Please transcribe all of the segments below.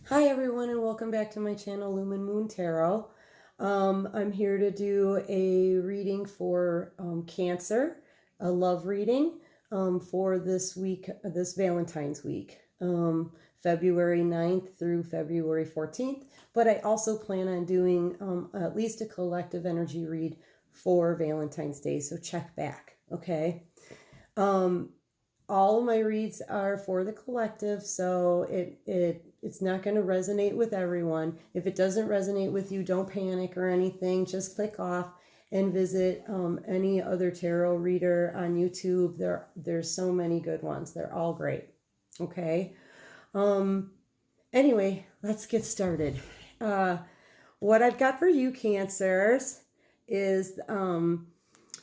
Hi everyone and welcome back to my channel Lumen Moon Tarot. I'm here to do a reading for Cancer, a love reading for this week, this Valentine's week, February 9th through February 14th. But I also plan on doing at least a collective energy read for Valentine's Day, so check back, okay? All of my reads are for the collective, so it's not going to resonate with everyone. If it doesn't resonate with you, don't panic or anything. Just click off and visit any other tarot reader on YouTube. There's so many good ones. They're all great. Okay. Anyway, let's get started. What I've got for you, Cancers, is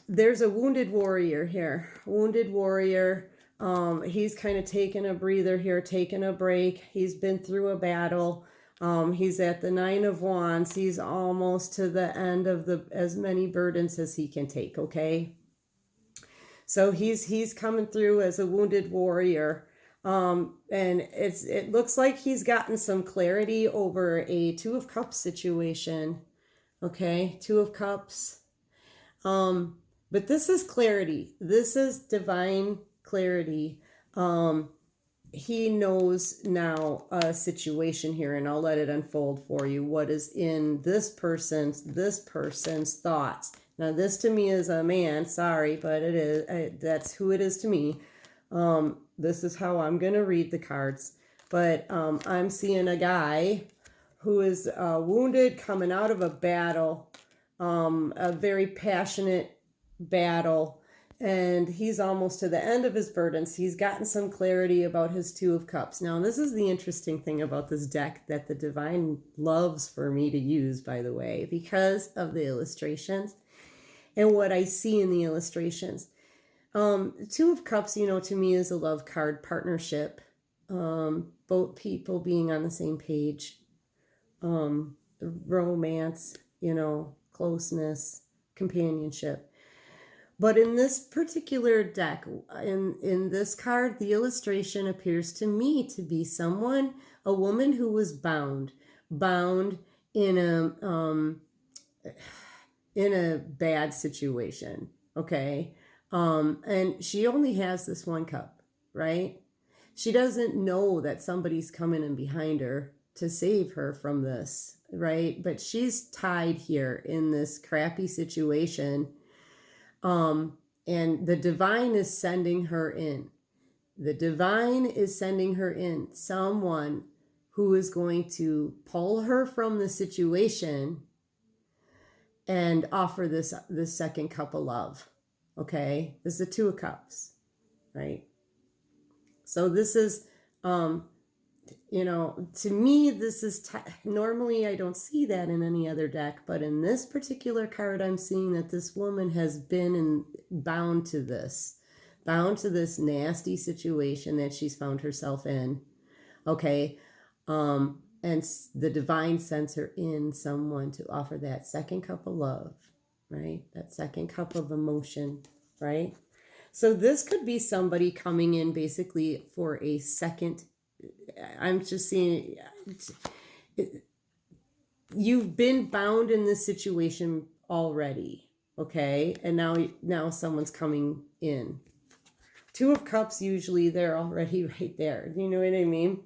there's a wounded warrior here. Wounded warrior. He's kind of taking a breather here, taking a break. He's been through a battle. He's at the 9 of Wands. He's almost to the end of as many burdens as he can take, okay? So he's coming through as a wounded warrior. And it looks like he's gotten some clarity over a 2 of Cups situation. Okay, 2 of Cups. But this is clarity. This is divine clarity. He knows now a situation here, and I'll let it unfold for you. What is in this person's thoughts. Now, this to me is a man. Sorry, but it is. That's who it is to me. This is how I'm going to read the cards. But I'm seeing a guy who is wounded, coming out of a battle, a very passionate battle, and he's almost to the end of his burdens. He's gotten some clarity about his 2 of Cups. Now, this is the interesting thing about this deck that the divine loves for me to use, by the way, because of the illustrations and what I see in the illustrations. 2 of Cups, to me is a love card, partnership, both people being on the same page, romance, closeness, companionship. But in this particular deck, in this card, the illustration appears to me to be a woman who was bound in a bad situation, okay? And she only has this 1 cup, right? She doesn't know that somebody's coming in behind her to save her from this, right? But she's tied here in this crappy situation. And the divine is sending her in. The divine is sending her in someone who is going to pull her from the situation and offer this 2nd cup of love. Okay, this is the 2 of Cups, right? So this is, to me, this is, normally I don't see that in any other deck, but in this particular card, I'm seeing that this woman has been bound to this nasty situation that she's found herself in. Okay. And the divine sends her in someone to offer that 2nd cup of love, right? That 2nd cup of emotion, right? So this could be somebody coming in basically for a second. I'm just seeing you've been bound in this situation already, okay? And now someone's coming in. 2 of Cups, usually they're already right there. You know what I mean?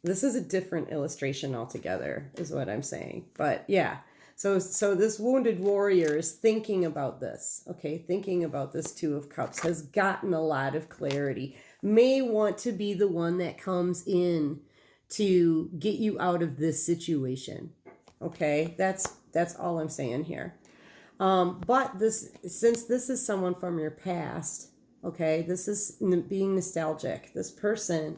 This is a different illustration altogether, is what I'm saying. But yeah, so this wounded warrior is thinking about this, okay? Thinking about this 2 of Cups, has gotten a lot of clarity, may want to be the one that comes in to get you out of this situation, okay? That's all I'm saying here. But since this is someone from your past, okay, this is being nostalgic. This person,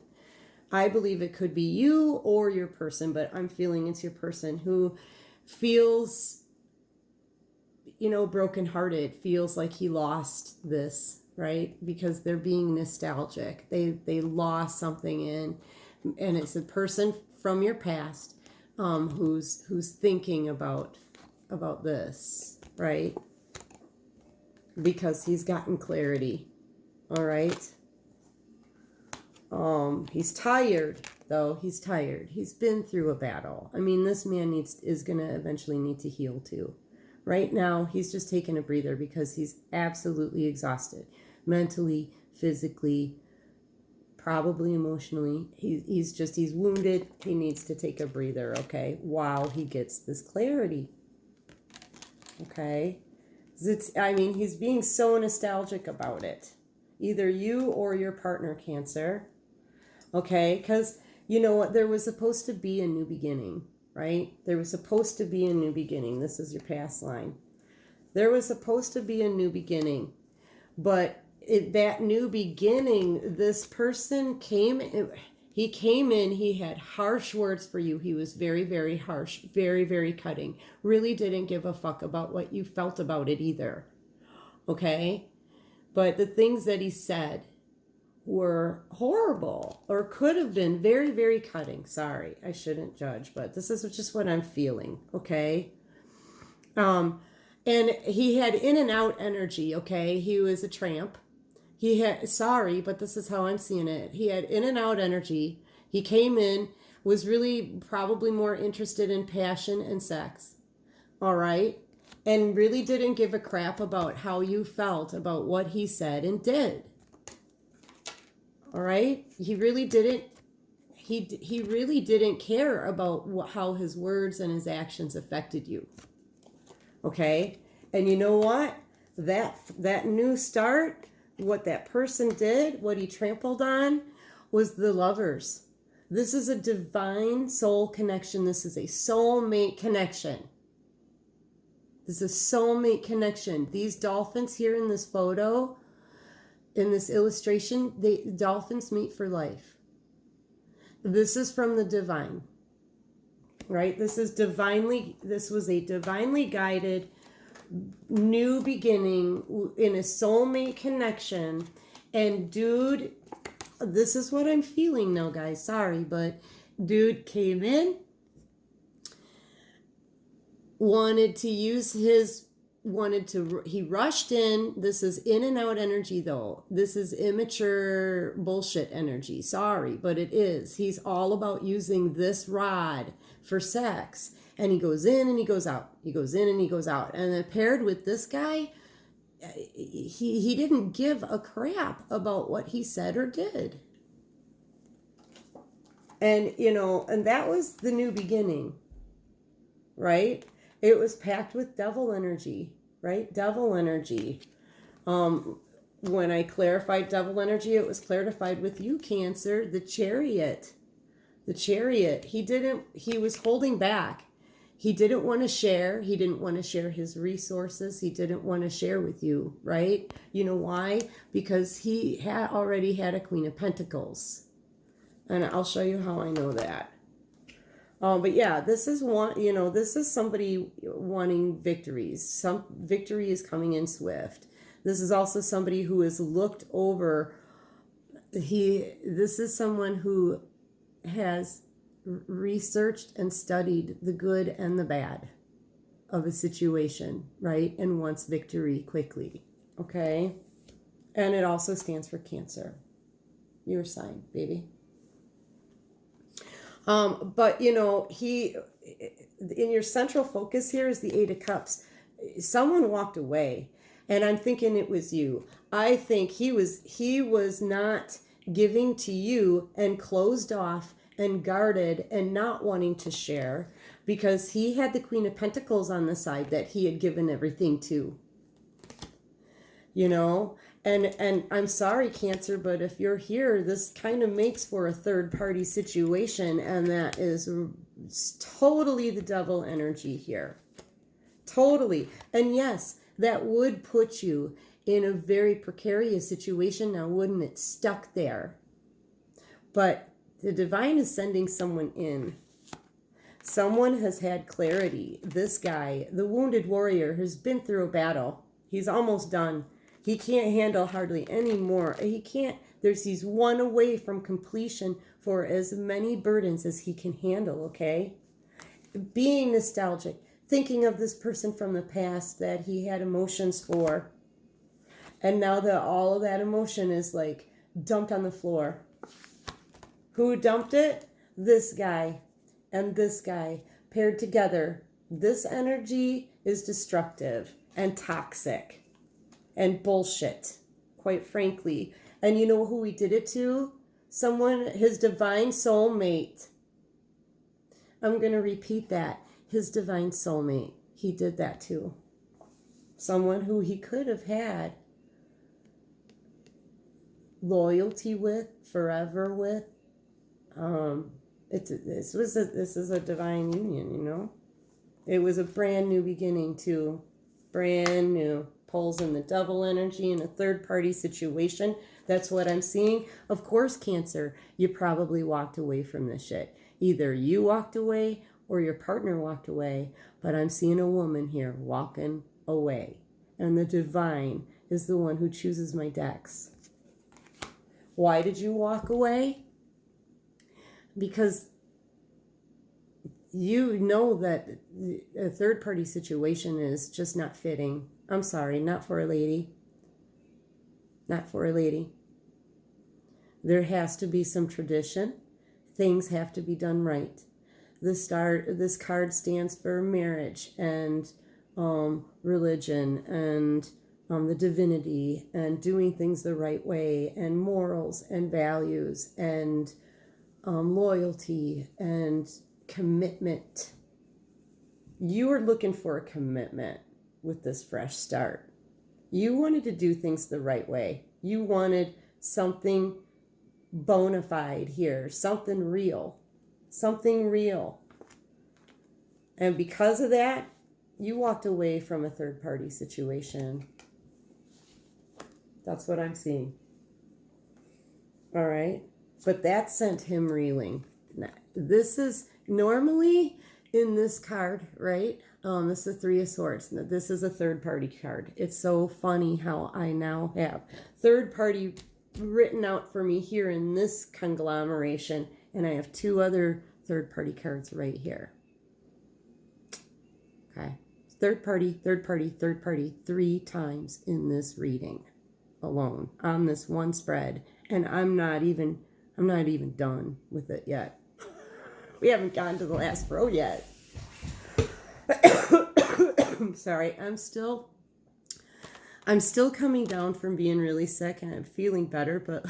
I believe it could be you or your person, but I'm feeling it's your person who feels, brokenhearted, feels like he lost this, right? Because they're being nostalgic. They lost something and it's a person from your past who's thinking about this, right? Because he's gotten clarity. All right. He's tired, though. He's tired. He's been through a battle. I mean, this man is going to eventually need to heal too. Right now, he's just taking a breather because he's absolutely exhausted. Mentally, physically, probably emotionally. He's wounded. He needs to take a breather, okay, while he gets this clarity. Okay? He's being so nostalgic about it. Either you or your partner, Cancer. Okay? Because, you know what? There was supposed to be a new beginning, right? There was supposed to be a new beginning. This is your past line. There was supposed to be a new beginning. But that new beginning, this person came in, he had harsh words for you. He was very, very harsh, very, very cutting. Really didn't give a fuck about what you felt about it either. Okay? But the things that he said were horrible or could have been very, very cutting. Sorry, I shouldn't judge, but this is just what I'm feeling. Okay? And he had in and out energy. Okay? He was a tramp. Sorry, but this is how I'm seeing it. He had in and out energy. He came in, was really probably more interested in passion and sex. All right? And really didn't give a crap about how you felt about what he said and did. All right? He really didn't. He really didn't care about how his words and his actions affected you. Okay? And you know what? That new start, what that person did, what he trampled on, was the lovers. This is a divine soul connection. This is a soulmate connection. This is a soulmate connection. These dolphins here in this photo, in this illustration, dolphins mate for life. This is from the divine, right? This was a divinely guided new beginning in a soulmate connection. And dude, this is what I'm feeling now, guys. Sorry, but dude came in, he rushed in. This is in and out energy, though. This is immature bullshit energy. Sorry, but it is. He's all about using this rod for sex. And he goes in and he goes out. He goes in and he goes out. And then paired with this guy, he didn't give a crap about what he said or did. And, and that was the new beginning, right? It was packed with devil energy, right? Devil energy. When I clarified devil energy, it was clarified with you, Cancer, the chariot. The chariot. He was holding back. He didn't want to share. He didn't want to share his resources. He didn't want to share with you, right? You know why? Because he had already had a Queen of Pentacles. And I'll show you how I know that. But yeah, this is this is somebody wanting victories. Some victory is coming in swift. This is also somebody who is looked over. This is someone who has researched and studied the good and the bad of a situation, right? And wants victory quickly, okay? And it also stands for Cancer. Your sign, baby. But in your central focus here is the Eight of Cups. Someone walked away, and I'm thinking it was you. I think he was not giving to you and closed off and guarded and not wanting to share because he had the Queen of Pentacles on the side that he had given everything to. And I'm sorry, Cancer, but if you're here, this kind of makes for a third-party situation, and that is totally the devil energy here. Totally. And yes, that would put you in a very precarious situation now, wouldn't it? Stuck there. But the divine is sending someone in. Someone has had clarity. This guy, the wounded warrior, has been through a battle. He's almost done. He can't handle hardly any more. He's one away from completion for as many burdens as he can handle, okay? Being nostalgic, thinking of this person from the past that he had emotions for. And now that all of that emotion is like dumped on the floor. Who dumped it? This guy and this guy paired together. This energy is destructive and toxic and bullshit, quite frankly. And you know who he did it to? Someone, his divine soulmate. I'm going to repeat that. His divine soulmate. He did that to. Someone who he could have had loyalty with, forever with. This is a divine union, you know. It was a brand new beginning too, brand new. Pulls in the double energy in a third party situation. That's what I'm seeing. Of course, Cancer, you probably walked away from this shit. Either you walked away or your partner walked away. But I'm seeing a woman here walking away, and the divine is the one who chooses my decks. Why did you walk away? Because you know that a third party situation is just not fitting. I'm sorry, not for a lady. Not for a lady. There has to be some tradition. Things have to be done right. This card stands for marriage and religion and the divinity and doing things the right way and morals and values and loyalty and commitment. You are looking for a commitment with this fresh start. You wanted to do things the right way. You wanted something bona fide here, something real, something real. And because of that, you walked away from a third party situation. That's what I'm seeing. All right. But that sent him reeling. Now, this is normally in this card, right? This is the Three of Swords. Now, this is a third party card. It's so funny how I now have third party written out for me here in this conglomeration. And I have two other third party cards right here. Okay. Third party, third party, third party, 3 times in this reading alone on this one spread. And I'm not even done with it yet. We haven't gotten to the last row yet. Sorry, I'm still coming down from being really sick and I'm feeling better, but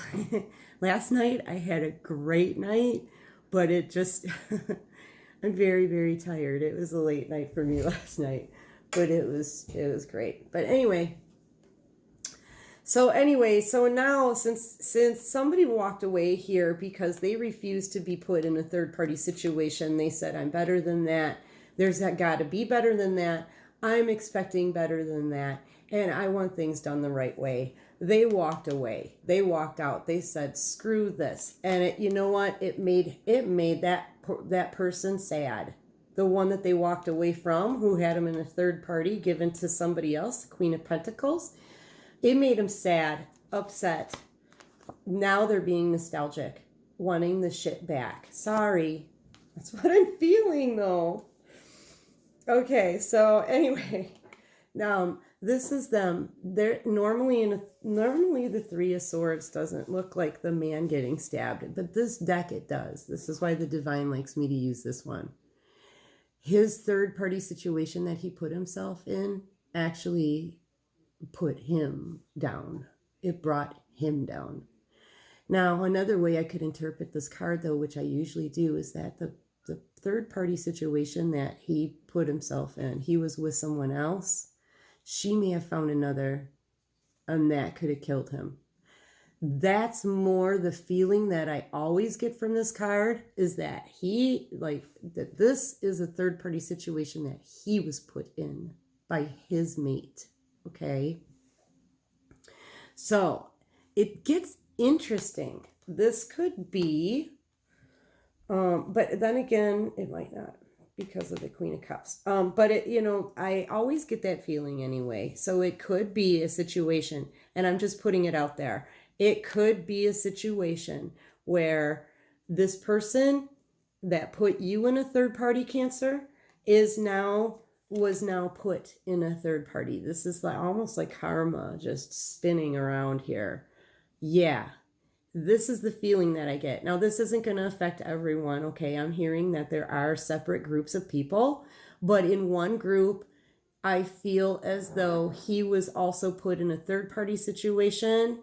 last night I had a great night, but it just I'm very, very tired. It was a late night for me last night, but it was great. But anyway, so now since somebody walked away here because they refused to be put in a third party situation, they said, I'm better than that. There's got to be better than that. I'm expecting better than that. And I want things done the right way. They walked away. They walked out. They said, screw this. And you know what? It made that person sad. The one that they walked away from, who had him in a third party given to somebody else, the Queen of Pentacles. It made them sad, upset. Now they're being nostalgic, wanting the shit back. Sorry. That's what I'm feeling, though. Okay, so anyway, this is them. They're normally the Three of Swords doesn't look like the man getting stabbed, but this deck it does. This is why the divine likes me to use this one. His third party situation that he put himself in actually put him down. It brought him down. Now, another way I could interpret this card, though, which I usually do, is that the third party situation that he put himself in, he was with someone else. She may have found another, and that could have killed him. That's more the feeling that I always get from this card, is that that this is a third party situation that he was put in by his mate. Okay. So it gets interesting. This could be, but then again, it might not because of the Queen of Cups. But I always get that feeling anyway. So it could be a situation, and I'm just putting it out there. It could be a situation where this person that put you in a third party, Cancer, was now put in a third party. This is almost like karma just spinning around here. Yeah, this is the feeling that I get. Now, this isn't going to affect everyone, okay? I'm hearing that there are separate groups of people, but in one group, I feel as though he was also put in a third-party situation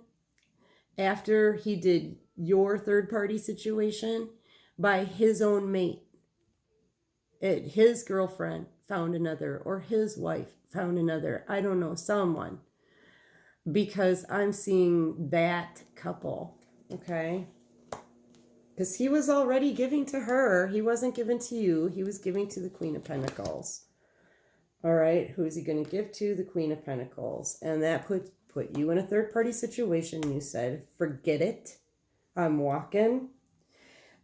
after he did your third-party situation by his own mate. His girlfriend found another, or his wife found another. I don't know, someone. Because I'm seeing that couple, okay? Because he was already giving to her. He wasn't giving to you. He was giving to the Queen of Pentacles. All right, who is he going to give to? The Queen of Pentacles. And that put you in a third-party situation. You said, forget it. I'm walking.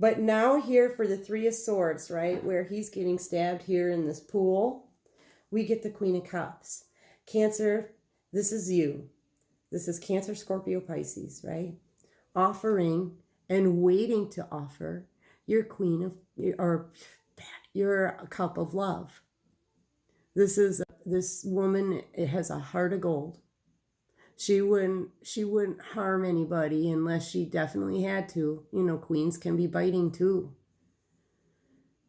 But now here for the Three of Swords, right, where he's getting stabbed here in this pool, we get the Queen of Cups. Cancer, this is you. This is Cancer, Scorpio, Pisces, right? Offering and waiting to offer your queen of, or your cup of love. This woman, it has a heart of gold. She wouldn't harm anybody unless she definitely had to. You know, queens can be biting too.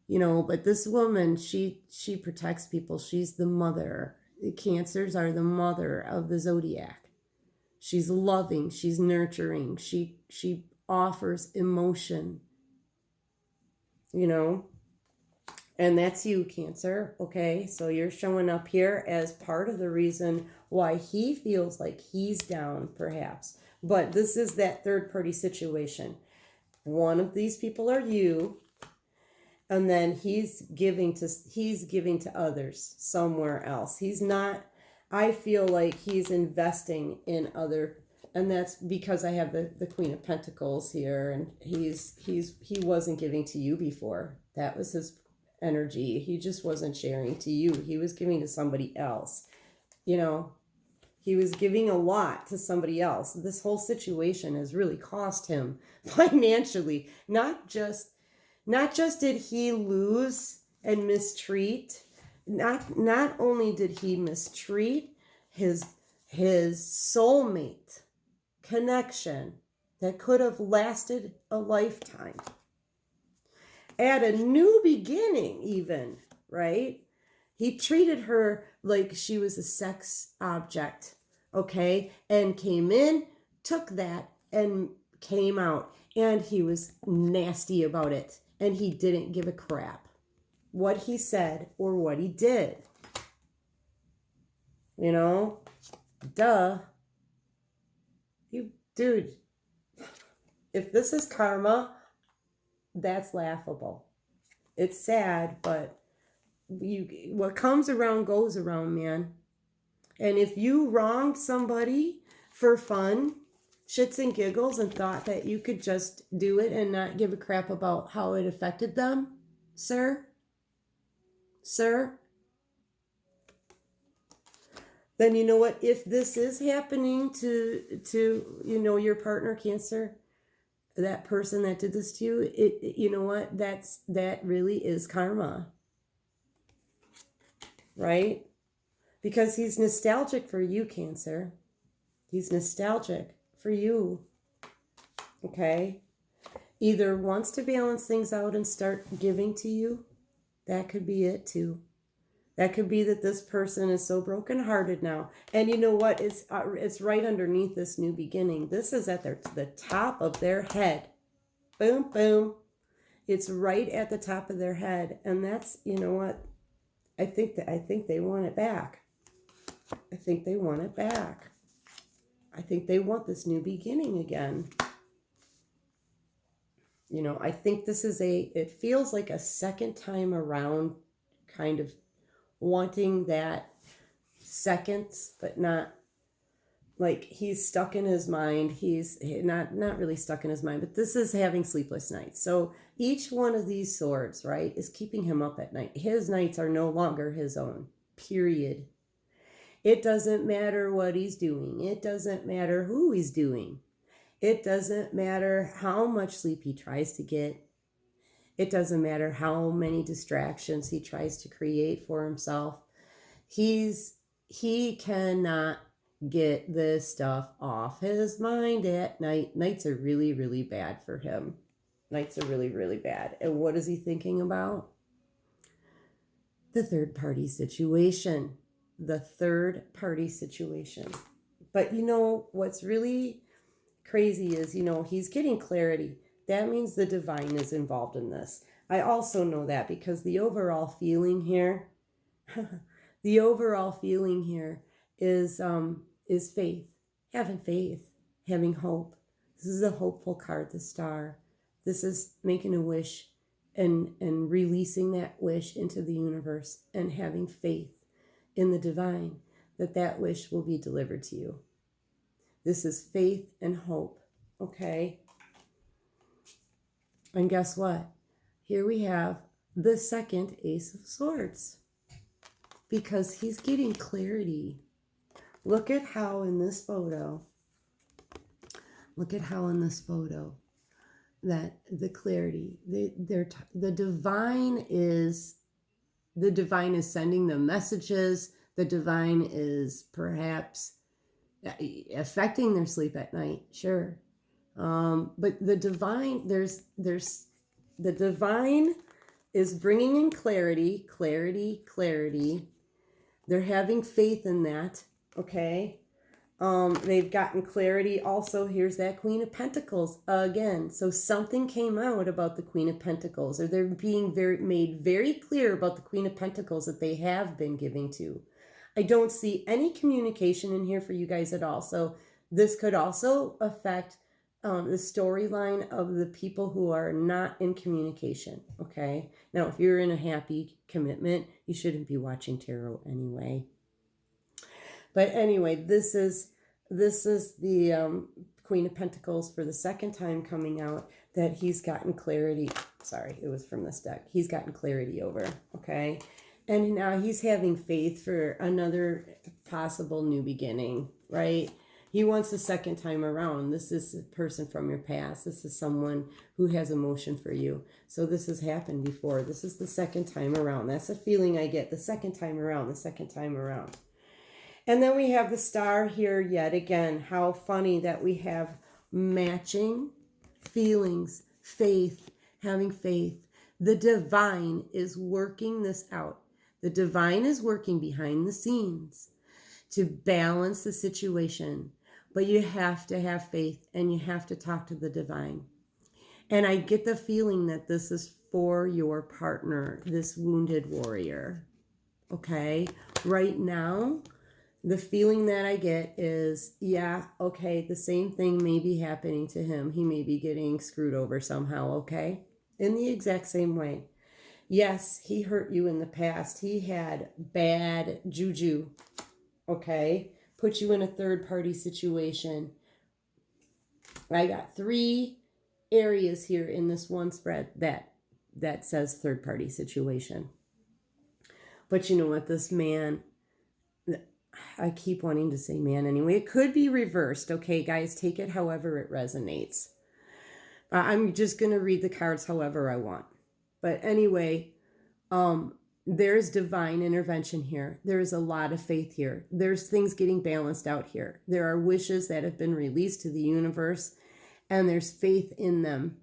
You know, but this woman, she protects people. She's the mother. The Cancers are the mother of the zodiac. She's loving, she's nurturing, she offers emotion, you know, and that's you, Cancer, okay? So you're showing up here as part of the reason why he feels like he's down, perhaps. But this is that third-party situation. One of these people are you, and then he's giving to others somewhere else. He's not... I feel like he's investing in other, and that's because I have the Queen of Pentacles here, and he wasn't giving to you before. That was his energy. He just wasn't sharing to you. He was giving to somebody else. You know, he was giving a lot to somebody else. This whole situation has really cost him financially. Not just did he lose and mistreat. Not only did he mistreat his soulmate connection that could have lasted a lifetime, at a new beginning even, right? He treated her like she was a sex object, okay? And came in, took that, and came out. And he was nasty about it. And he didn't give a crap what he said or what he did. You know? Duh. Dude, if this is karma, that's laughable. It's sad, but what comes around goes around, man. And if you wronged somebody for fun, shits and giggles, and thought that you could just do it and not give a crap about how it affected them, sir, then you know what? If this is happening to you know, your partner, Cancer, that person that did this to you, you know what? That really is karma, right? Because he's nostalgic for you, Cancer. He's nostalgic for you, okay? Either wants to balance things out and start giving to you. That could be it too. That could be that this person is so brokenhearted now. And you know what? It's right underneath this new beginning. This is at the top of their head. Boom, boom. It's right at the top of their head. And that's, you know what? I think they want it back. I think they want it back. I think they want this new beginning again. You know, I think this is it feels like a second time around, kind of wanting that seconds, but not like he's stuck in his mind. He's not really stuck in his mind, but this is having sleepless nights. So each one of these swords, right, is keeping him up at night. His nights are no longer his own, period. It doesn't matter what he's doing. It doesn't matter who he's doing. It doesn't matter how much sleep he tries to get. It doesn't matter how many distractions he tries to create for himself. He cannot get this stuff off his mind at night. Nights are really, really bad for him. Nights are really, really bad. And what is he thinking about? The third party situation. The third party situation. But you know, what's really crazy is, you know, he's getting clarity. That means the divine is involved in this. I also know that because the overall feeling here, the overall feeling here is faith, having hope. This is a hopeful card, the star. This is making a wish and releasing that wish into the universe and having faith in the divine that that wish will be delivered to you. This is faith and hope, okay? And guess what? Here we have the second Ace of Swords because he's getting clarity. Look at how in this photo, that the clarity, the divine is sending them messages. The divine is perhaps affecting their sleep at night, sure. But the divine, the divine is bringing in clarity. They're having faith in that, okay? They've gotten clarity. Also, here's that Queen of Pentacles again. So something came out about the Queen of Pentacles, or they're being made very clear about the Queen of Pentacles that they have been giving to. I don't see any communication in here for you guys at all. So this could also affect the storyline of the people who are not in communication, okay? Now, if you're in a happy commitment, you shouldn't be watching tarot anyway. But anyway, this is the Queen of Pentacles for the second time coming out that he's gotten clarity. Sorry, it was from this deck. He's gotten clarity over, okay? And now he's having faith for another possible new beginning, right? He wants the second time around. This is a person from your past. This is someone who has emotion for you. So this has happened before. This is the second time around. That's the feeling I get. The second time around. And then we have the star here yet again. How funny that we have matching feelings, faith, having faith. The divine is working this out. The divine is working behind the scenes to balance the situation. But you have to have faith and you have to talk to the divine. And I get the feeling that this is for your partner, this wounded warrior. Okay? Right now, the feeling that I get is, yeah, okay, the same thing may be happening to him. He may be getting screwed over somehow, okay? In the exact same way. Yes, he hurt you in the past. He had bad juju, okay? Put you in a third-party situation. I got 3 areas here in this one spread that says third-party situation. But you know what? This man, I keep wanting to say man anyway. It could be reversed, okay, guys? Take it however it resonates. I'm just going to read the cards however I want. But anyway, there's divine intervention here. There is a lot of faith here. There's things getting balanced out here. There are wishes that have been released to the universe, and there's faith in them.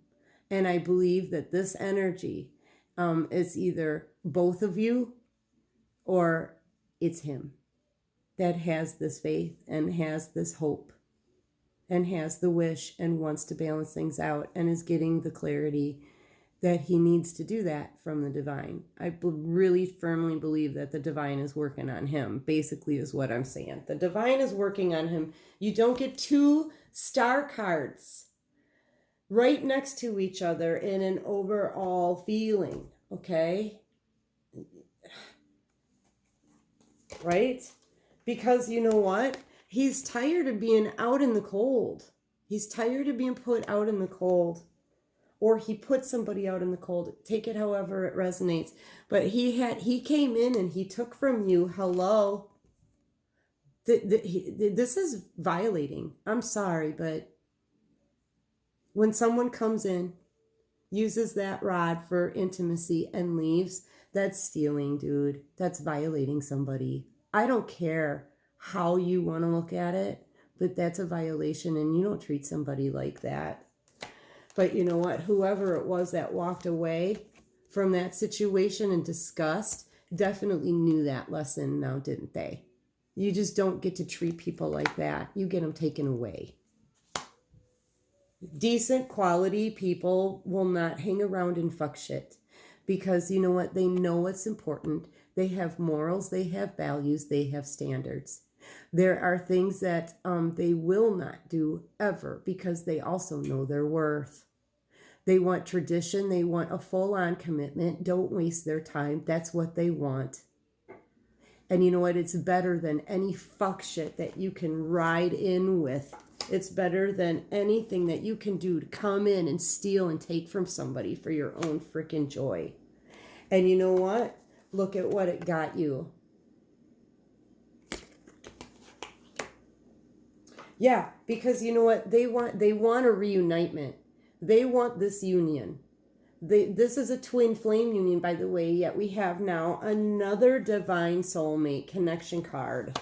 And I believe that this energy is either both of you or it's him that has this faith and has this hope and has the wish and wants to balance things out and is getting the clarity that he needs to do that from the divine. I really firmly believe that the divine is working on him, basically is what I'm saying. The divine is working on him. You don't get 2 star cards right next to each other in an overall feeling, okay? Right? Because you know what? He's tired of being out in the cold. He's tired of being put out in the cold. Or he put somebody out in the cold. Take it however it resonates. But he came in and he took from you. Hello. This is violating. I'm sorry, but when someone comes in, uses that rod for intimacy and leaves, that's stealing, dude. That's violating somebody. I don't care how you want to look at it, but that's a violation and you don't treat somebody like that. But you know what? Whoever it was that walked away from that situation in disgust definitely knew that lesson now, didn't they? You just don't get to treat people like that. You get them taken away. Decent quality people will not hang around and fuck shit because you know what? They know what's important. They have morals, they have values, they have standards. There are things that they will not do ever because they also know their worth. They want tradition. They want a full-on commitment. Don't waste their time. That's what they want. And you know what? It's better than any fuck shit that you can ride in with. It's better than anything that you can do to come in and steal and take from somebody for your own freaking joy. And you know what? Look at what it got you. Yeah, because you know what? They want a reunitement. They want this union. This is a twin flame union, by the way, yet we have now another divine soulmate connection card.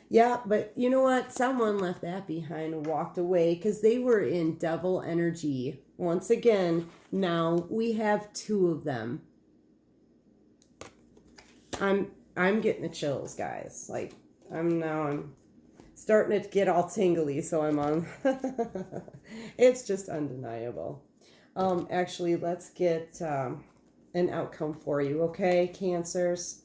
Yeah, but you know what? Someone left that behind and walked away because they were in devil energy. Once again, now we have two of them. I'm getting the chills, guys. Like, I'm starting to get all tingly, so I'm on. It's just undeniable. Actually, let's get an outcome for you, okay, Cancers?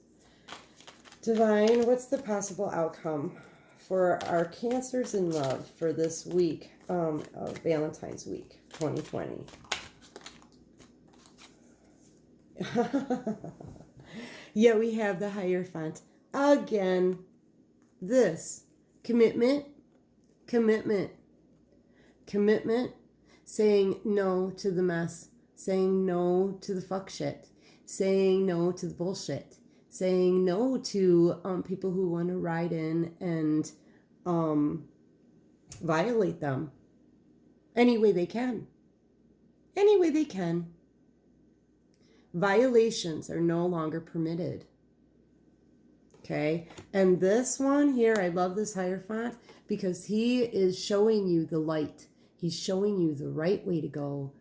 Divine, what's the possible outcome for our Cancers in love for this week of Valentine's week 2020? Yeah, we have the Hierophant again. This commitment, saying no to the mess, saying no to the fuck shit, saying no to the bullshit, saying no to people who want to ride in and violate them any way they can. Any way they can. Violations are no longer permitted. Okay, and this one here, I love this Hierophant because he is showing you the light. He's showing you the right way to go.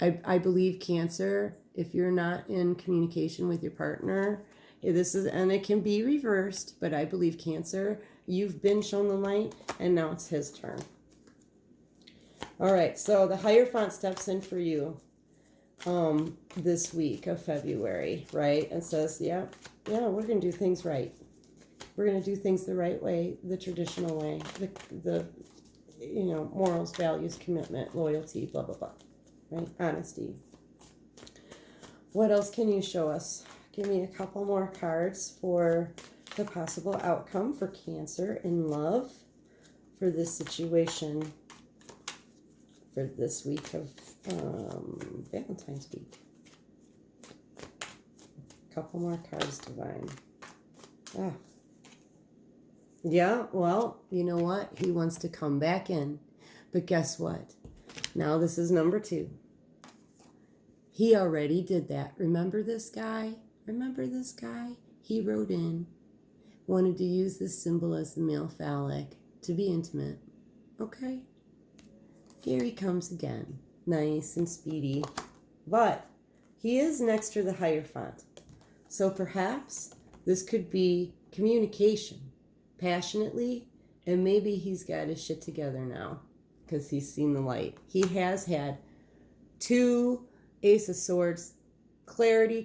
I believe, Cancer, if you're not in communication with your partner, and it can be reversed, but I believe, Cancer, you've been shown the light and now it's his turn. All right, so the Hierophant steps in for you this week of February, right? And says, yeah, we're going to do things right. We're going to do things the right way, the traditional way, the morals, values, commitment, loyalty, blah, blah, blah, right? Honesty. What else can you show us? Give me a couple more cards for the possible outcome for Cancer in love for this situation for this week of Valentine's week. Couple more cards, Divine. Yeah, well, you know what? He wants to come back in. But guess what? Now this is number 2. He already did that. Remember this guy? He wrote in, wanted to use this symbol as the male phallic to be intimate. Okay. Here he comes again. Nice and speedy. But he is next to the Hierophant. So perhaps this could be communication, passionately, and maybe he's got his shit together now because he's seen the light. He has had 2 Ace of Swords, clarity,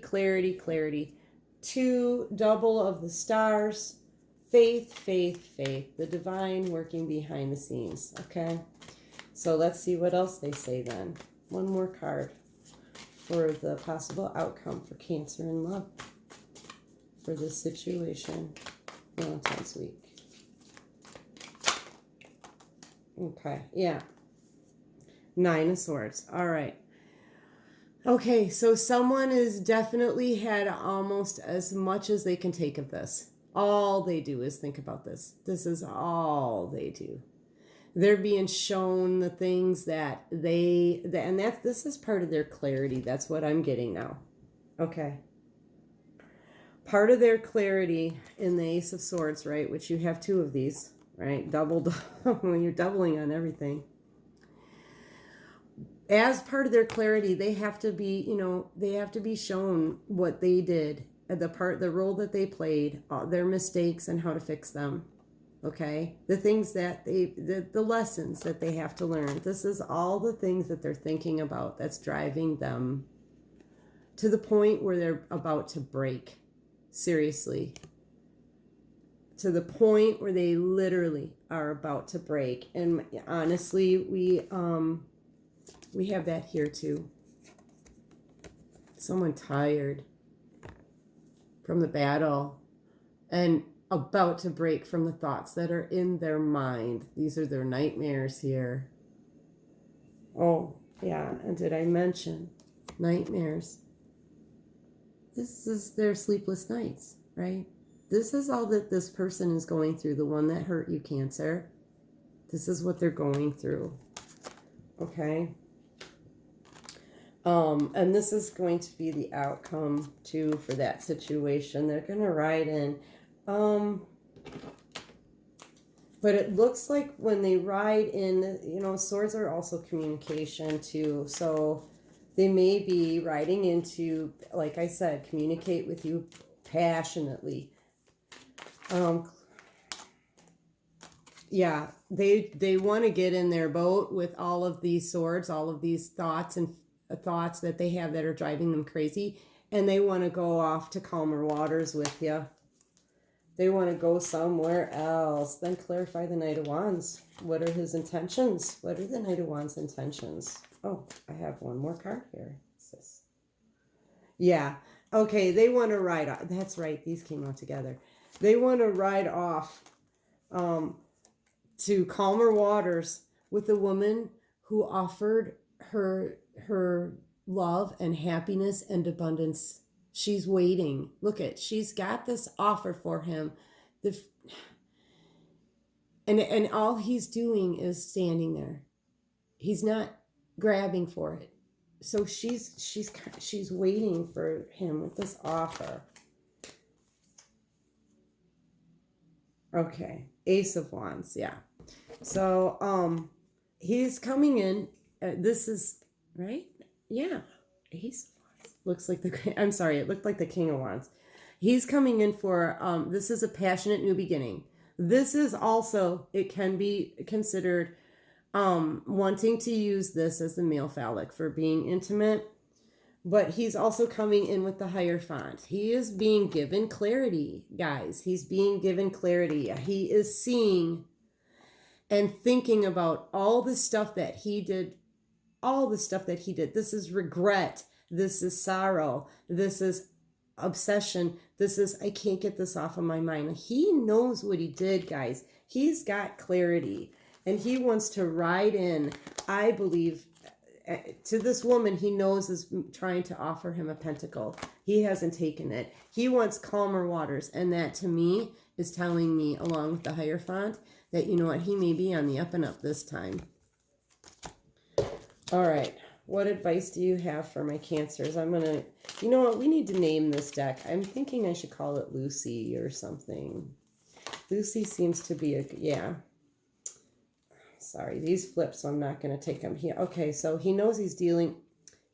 2 double of the stars, faith, the divine working behind the scenes, okay? So let's see what else they say then. One more card for the possible outcome for Cancer in love for this situation, Valentine's week. Okay, yeah. 9 of Swords. All right. Okay, so someone has definitely had almost as much as they can take of this. All they do is think about this. This is all they do. They're being shown the things that this is part of their clarity. That's what I'm getting now. Okay. Part of their clarity in the Ace of Swords, right, which you have 2 of these, right, doubled when you're doubling on everything. As part of their clarity, they have to be, they have to be shown what they did, the role that they played, their mistakes and how to fix them. Okay, the things that the lessons that they have to learn. This is all the things that they're thinking about that's driving them to the point where they're about to break. Seriously, to the point where they literally are about to break. And honestly, we have that here too. Someone tired from the battle and about to break from the thoughts that are in their mind. These are their nightmares here. Oh, yeah, and did I mention nightmares? This is their sleepless nights, right? This is all that this person is going through, the one that hurt you, Cancer. This is what they're going through, okay? And this is going to be the outcome, too, for that situation. They're going to ride in. But it looks like when they ride in, swords are also communication, too. So they may be riding into, like I said, communicate with you passionately. Yeah, they want to get in their boat with all of these swords, all of these thoughts and thoughts that they have that are driving them crazy. And they want to go off to calmer waters with you. They want to go somewhere else. Then clarify the Knight of Wands. What are his intentions? What are the Knight of Wands' intentions? Oh, I have one more card here. What's this? Yeah. Okay, they want to ride off. That's right. These came out together. They want to ride off to calmer waters with a woman who offered her love and happiness and abundance. She's waiting. Look she's got this offer for him. And all he's doing is standing there. He's not grabbing for it. So she's waiting for him with this offer. Okay, Ace of Wands, yeah. So he's coming in. This is right. Yeah, Ace of Wands. Looks like I'm sorry. It looked like the King of Wands. He's coming in for. This is a passionate new beginning. This is also, it can be considered wanting to use this as the male phallic for being intimate, but he's also coming in with the Hierophant. He is being given clarity, guys. He's being given clarity. He is seeing and thinking about all the stuff that he did, This is regret. This is sorrow. This is obsession. This is, I can't get this off of my mind. He knows what he did, guys. He's got clarity. And he wants to ride in, I believe, to this woman he knows is trying to offer him a pentacle. He hasn't taken it. He wants calmer waters. And that, to me, is telling me, along with the Hierophant, that, you know what, he may be on the up and up this time. All right. What advice do you have for my Cancers? I'm going to, you know what, we need to name this deck. I'm thinking I should call it Lucy or something. Lucy seems to be yeah. Sorry, these flip, so I'm not going to take them here. Okay, so he knows he's dealing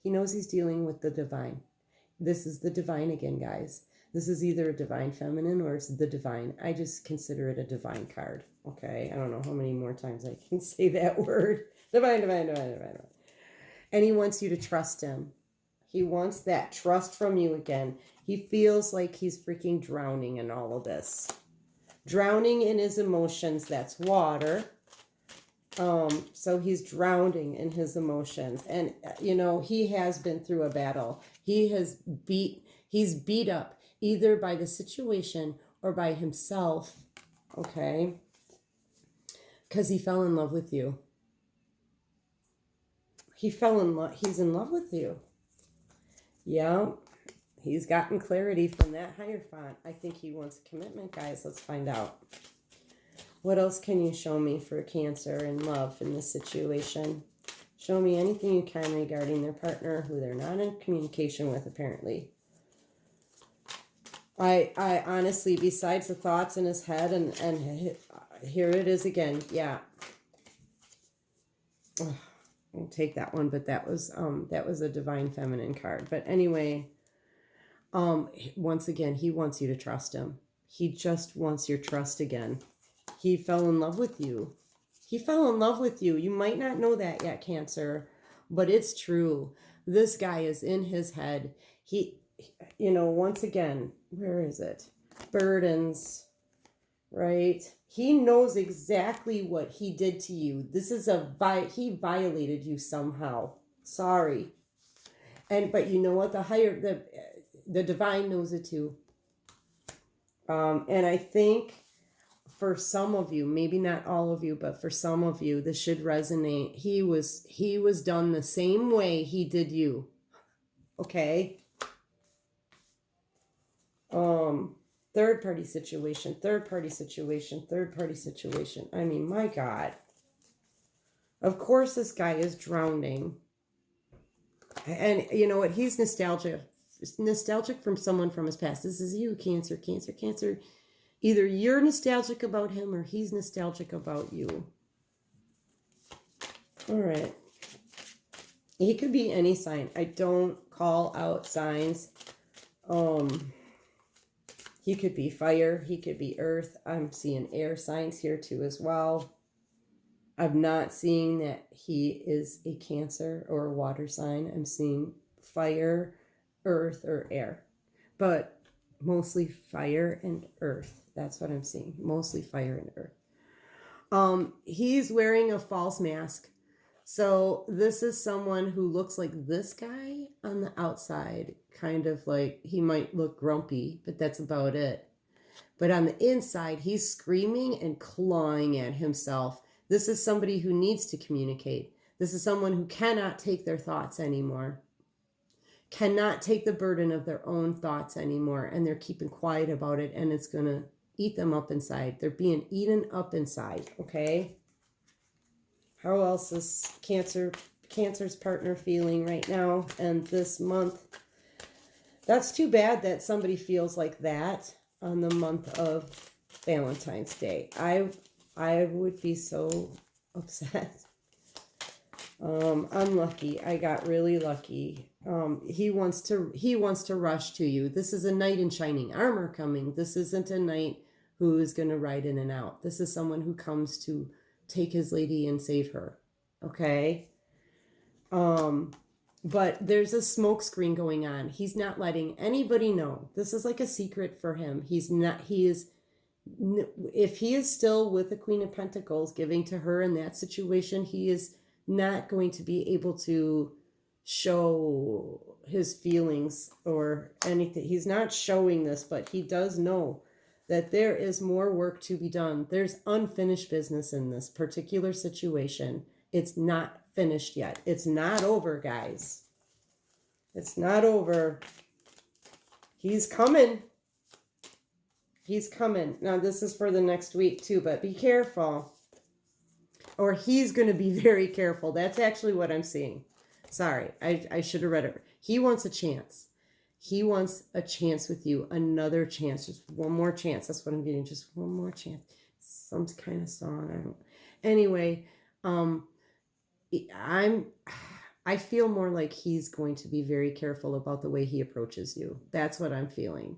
with the divine. This is the divine again, guys. This is either a divine feminine or it's the divine. I just consider it a divine card. Okay, I don't know how many more times I can say that word. Divine, divine, divine, divine, divine. And he wants you to trust him. He wants that trust from you again. He feels like he's freaking drowning in all of this. Drowning in his emotions. That's water. So he's drowning in his emotions. And, you know, he has been through a battle. He's beat up either by the situation or by himself. Okay? Because he fell in love with you. He's in love with you. Yeah. He's gotten clarity from that Hierophant. I think he wants a commitment, guys. Let's find out. What else can you show me for Cancer and love in this situation? Show me anything you can regarding their partner who they're not in communication with, apparently. I honestly, besides the thoughts in his head, and here it is again. Yeah. Ugh, I'll take that one, but that was a divine feminine card. But anyway, once again, he wants you to trust him. He just wants your trust again. He fell in love with you. He fell in love with you. You might not know that yet, Cancer, but it's true. This guy is in his head. He, once again, where is it? Burdens, right? He knows exactly what he did to you. This is he violated you somehow. Sorry. But you know what? The divine knows it too. And I think for some of you, maybe not all of you, but for some of you, this should resonate. He was done the same way he did you. Okay? Third party situation. I mean, my God. Of course this guy is drowning. And you know what? He's nostalgic from someone from his past. This is you, Cancer. Either you're nostalgic about him or he's nostalgic about you. All right. He could be any sign. I don't call out signs. He could be fire. He could be earth. I'm seeing air signs here too as well. I'm not seeing that he is a Cancer or a water sign. I'm seeing fire, earth, or air. But mostly fire and earth. That's what I'm seeing. Mostly fire and earth. He's wearing a false mask. So this is someone who looks like this guy on the outside. Kind of like he might look grumpy, but that's about it. But on the inside, he's screaming and clawing at himself. This is somebody who needs to communicate. This is someone who cannot take their thoughts anymore. Cannot take the burden of their own thoughts anymore. And they're keeping quiet about it. And it's going to eat them up inside. They're being eaten up inside. Okay? How else is Cancer's partner feeling right now and this month? That's too bad that somebody feels like that on the month of Valentine's Day. I would be so upset. Unlucky. I got really lucky. He wants to rush to you. This is a knight in shining armor coming. This isn't a knight who is going to ride in and out. This is someone who comes to take his lady and save her. Okay? But there's a smoke screen going on. He's not letting anybody know. This is like a secret for him. If he is still with the Queen of Pentacles giving to her in that situation, he is not going to be able to show his feelings or anything. He's not showing this, but he does know that there is more work to be done. There's unfinished business in this particular situation. It's not finished yet. It's not over, guys. It's not over. He's coming. He's coming. Now, this is for the next week, too, but be careful. Or he's going to be very careful. That's actually what I'm seeing. Sorry, I should have read it. He wants a chance. He wants a chance with you. Another chance. Just one more chance. That's what I'm getting. Just one more chance. Some kind of song. I don't. Anyway, I feel more like he's going to be very careful about the way he approaches you. That's what I'm feeling.